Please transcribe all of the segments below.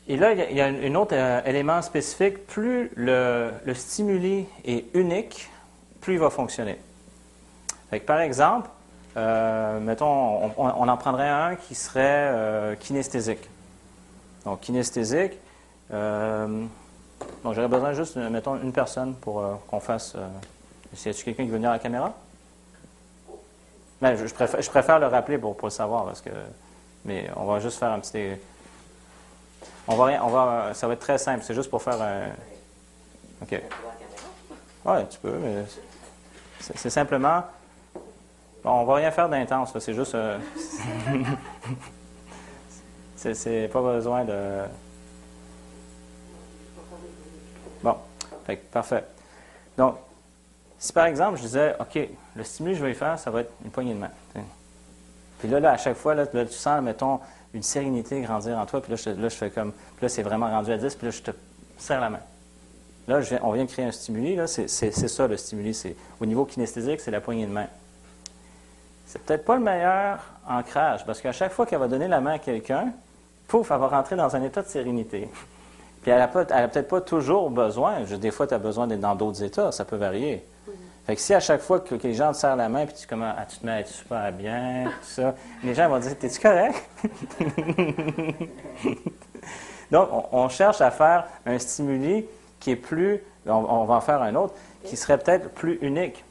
Et là, il y a un autre élément spécifique. Plus le stimuli est unique, plus il va fonctionner. Fait que, par exemple, mettons, on en prendrait un qui serait kinesthésique. Donc, kinesthésique, donc j'aurais besoin juste, mettons, une personne pour qu'on fasse... y a-t-il quelqu'un qui veut venir à la caméra? Ben, je préfère le rappeler pour le savoir, parce que... Mais on va juste faire un petit... ça va être très simple, c'est juste pour faire un... OK. Oui, tu peux, mais c'est simplement... Bon, on ne va rien faire d'intense, c'est juste... c'est pas besoin de... Bon, fait que, parfait. Donc, si par exemple, je disais, OK, le stimuli que je vais faire, ça va être une poignée de main. Puis là, à chaque fois, là, tu sens, mettons, une sérénité grandir en toi, puis là, je fais comme... Puis là, c'est vraiment rendu à 10, puis là, je te serre la main. Là, on vient de créer un stimuli, là, c'est ça le stimuli. Au niveau kinesthésique, c'est la poignée de main. C'est peut-être pas le meilleur ancrage, parce qu'à chaque fois qu'elle va donner la main à quelqu'un, pouf, elle va rentrer dans un état de sérénité. Puis elle n'a peut-être pas toujours besoin. Des fois, tu as besoin d'être dans d'autres états, ça peut varier. Fait que si à chaque fois que les gens te serrent la main, puis tu te mets à être super bien, tout ça, les gens vont dire, t'es-tu correct? Donc, on cherche à faire un stimuli qui est plus, on va en faire un autre, qui serait peut-être plus unique.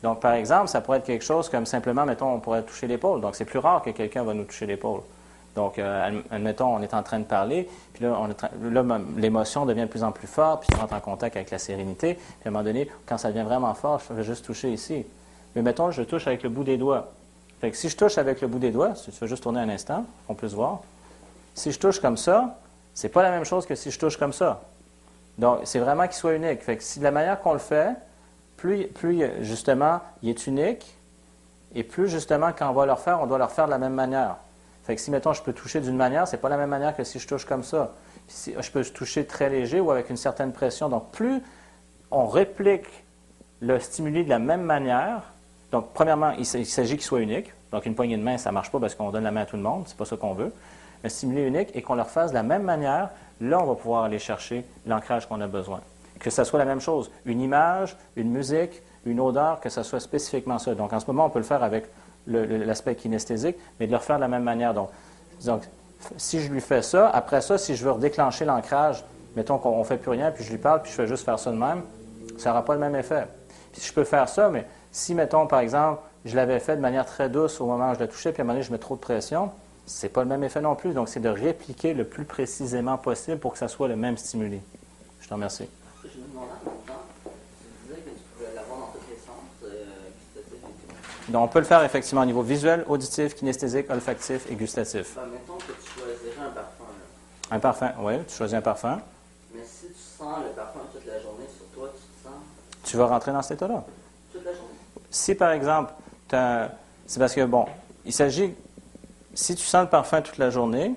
Donc, par exemple, ça pourrait être quelque chose comme simplement, mettons, on pourrait toucher l'épaule. Donc, c'est plus rare que quelqu'un va nous toucher l'épaule. Donc, admettons, on est en train de parler, puis là, l'émotion devient de plus en plus forte, puis tu rentres en contact avec la sérénité. Puis à un moment donné, quand ça devient vraiment fort, je vais juste toucher ici. Mais mettons, je touche avec le bout des doigts. Fait que si je touche avec le bout des doigts, si tu veux juste tourner un instant, qu'on puisse voir, si je touche comme ça, c'est pas la même chose que si je touche comme ça. Donc, c'est vraiment qu'il soit unique. Fait que si de la manière qu'on le fait, plus justement, il est unique, et plus justement, quand on va le refaire, on doit le refaire de la même manière. Fait que si, mettons, je peux toucher d'une manière, c'est pas la même manière que si je touche comme ça. Si, je peux toucher très léger ou avec une certaine pression. Donc, plus on réplique le stimuli de la même manière, donc, premièrement, il s'agit qu'il soit unique. Donc, une poignée de main, ça ne marche pas parce qu'on donne la main à tout le monde. C'est pas ça qu'on veut. Un stimuli unique et qu'on le refasse de la même manière, là, on va pouvoir aller chercher l'ancrage qu'on a besoin. Que ça soit la même chose, une image, une musique, une odeur, que ça soit spécifiquement ça. Donc, en ce moment, on peut le faire avec l'aspect kinesthésique, mais de le refaire de la même manière. Donc, si je lui fais ça, après ça, si je veux redéclencher l'ancrage, mettons qu'on ne fait plus rien, puis je lui parle, puis je fais juste faire ça de même, ça n'aura pas le même effet. Puis je peux faire ça, mais si, mettons, par exemple, je l'avais fait de manière très douce au moment où je la touchais, puis à un moment donné, je mets trop de pression, c'est pas le même effet non plus. Donc, c'est de répliquer le plus précisément possible pour que ça soit le même stimuli. Je te remercie. Je me demandais en même temps, tu disais que tu pouvais l'avoir dans tous les sens, gustatif et tout. Donc, on peut le faire effectivement au niveau visuel, auditif, kinesthésique, olfactif et gustatif. Ben, mettons que tu choisirais un parfum. Là. Un parfum, oui, tu choisis un parfum. Mais si tu sens le parfum toute la journée sur toi, tu te sens Tu vas rentrer dans cet état-là. toute la journée? Si, par exemple, c'est parce que, bon, il s'agit, si tu sens le parfum toute la journée,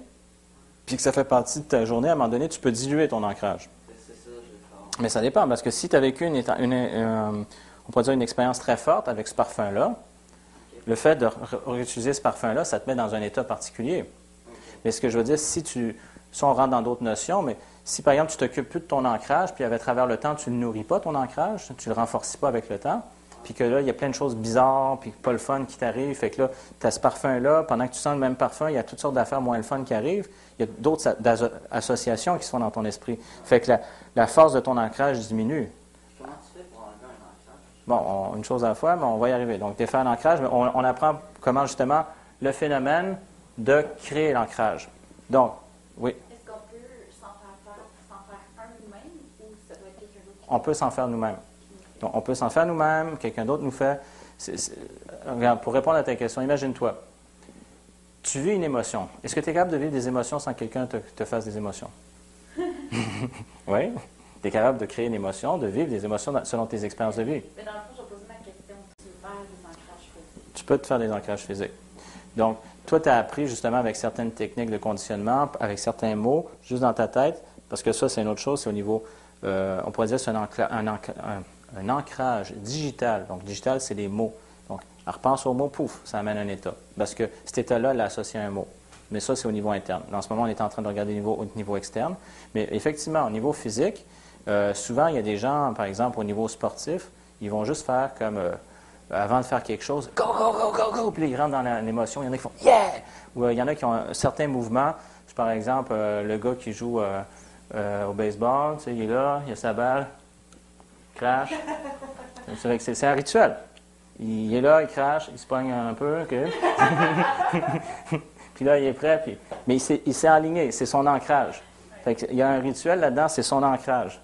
puis que ça fait partie de ta journée, à un moment donné, tu peux diluer ton ancrage. C'est ça, je vais faire. Mais ça dépend, parce que si tu as vécu on pourrait dire une expérience très forte avec ce parfum-là, le fait de réutiliser ce parfum-là, ça te met dans un état particulier. Mais ce que je veux dire, si on rentre dans d'autres notions, mais si par exemple tu t'occupes plus de ton ancrage, puis à travers le temps, tu ne nourris pas ton ancrage, tu ne le renforces pas avec le temps, puis que là, il y a plein de choses bizarres, puis pas le fun qui t'arrive, fait que là, tu as ce parfum-là, pendant que tu sens le même parfum, il y a toutes sortes d'affaires moins le fun qui arrivent, il y a d'autres associations qui se font dans ton esprit. Fait que la force de ton ancrage diminue. Comment tu fais pour enlever un ancrage? Bon, une chose à la fois, mais on va y arriver. Donc, défaire l'ancrage, mais on apprend comment justement le phénomène de créer l'ancrage. Donc, oui. Est-ce qu'on peut s'en faire un nous-mêmes ou ça doit être quelqu'un d'autre? On peut s'en faire nous-mêmes. Donc, on peut s'en faire nous-mêmes, quelqu'un d'autre nous fait. Regarde, pour répondre à ta question, imagine-toi, tu vis une émotion. Est-ce que tu es capable de vivre des émotions sans que quelqu'un te fasse des émotions? Oui? Tu es capable de créer une émotion, de vivre des émotions selon tes expériences de vie. Mais dans le fond, je vais poser ma question. Tu me faire des ancrages physiques? Tu peux te faire des ancrages physiques. Donc, toi, tu as appris justement avec certaines techniques de conditionnement, avec certains mots, juste dans ta tête, parce que ça, c'est une autre chose, c'est au niveau, on pourrait dire, c'est un ancrage digital. Donc, digital, c'est les mots. Donc, repense au mot, pouf, ça amène un état. Parce que cet état-là, elle est associé à un mot. Mais ça, c'est au niveau interne. En ce moment, on est en train de regarder au niveau externe. Mais effectivement, au niveau physique, souvent, il y a des gens, par exemple, au niveau sportif, ils vont juste faire comme, avant de faire quelque chose, go, go, go, go, go, puis ils rentrent dans l'émotion. Il y en a qui font yeah! Ou il y en a qui ont certains mouvements. Par exemple, le gars qui joue au baseball, tu sais, il est là, il a sa balle, il crache. C'est un rituel. Il est là, il crache, il se pogne un peu, OK? Puis là, il est prêt, mais il s'est aligné, c'est son ancrage. Il y a un rituel là-dedans, c'est son ancrage.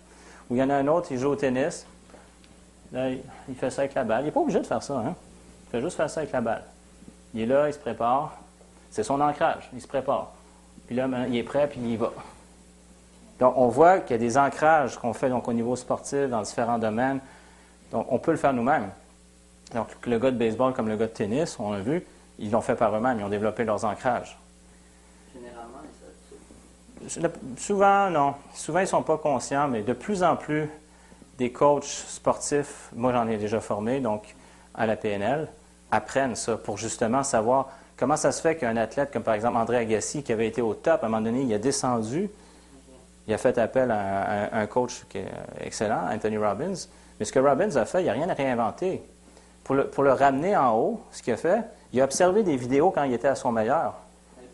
Ou il y en a un autre, il joue au tennis. Là, il fait ça avec la balle. Il n'est pas obligé de faire ça, hein? Il fait juste faire ça avec la balle. Il est là, il se prépare. C'est son ancrage, il se prépare. Puis là, il est prêt, puis il y va. Donc, on voit qu'il y a des ancrages qu'on fait donc, au niveau sportif, dans différents domaines. Donc, on peut le faire nous-mêmes. Donc, le gars de baseball comme le gars de tennis, on l'a vu, ils l'ont fait par eux-mêmes, ils ont développé leurs ancrages. Généralement, ça. Souvent, non. Souvent, ils ne sont pas conscients, mais de plus en plus, des coachs sportifs, moi j'en ai déjà formé, donc à la PNL, apprennent ça pour justement savoir comment ça se fait qu'un athlète comme par exemple André Agassi, qui avait été au top, à un moment donné, il a descendu, il a fait appel à un coach qui est excellent, Anthony Robbins, mais ce que Robbins a fait, il n'a rien à réinventer. Pour le ramener en haut, ce qu'il a fait, il a observé des vidéos quand il était à son meilleur,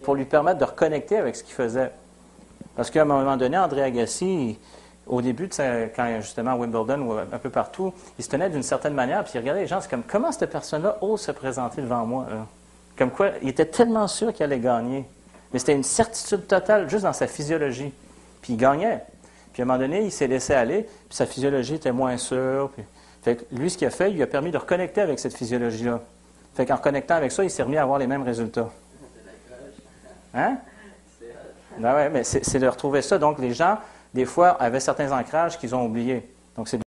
pour lui permettre de reconnecter avec ce qu'il faisait. Parce qu'à un moment donné, André Agassi, au début, quand justement à Wimbledon ou un peu partout, il se tenait d'une certaine manière, puis il regardait les gens, c'est comme, comment cette personne-là ose se présenter devant moi? Là? Comme quoi, il était tellement sûr qu'il allait gagner. Mais c'était une certitude totale, juste dans sa physiologie. Puis il gagnait. Puis à un moment donné, il s'est laissé aller, puis sa physiologie était moins sûre. Puis... Fait que lui, ce qu'il a fait, il lui a permis de reconnecter avec cette physiologie-là. Fait qu'en reconnectant avec ça, il s'est remis à avoir les mêmes résultats. Hein? Ben ouais, mais c'est de retrouver ça. Donc, les gens, des fois, avaient certains ancrages qu'ils ont oubliés. Donc, c'est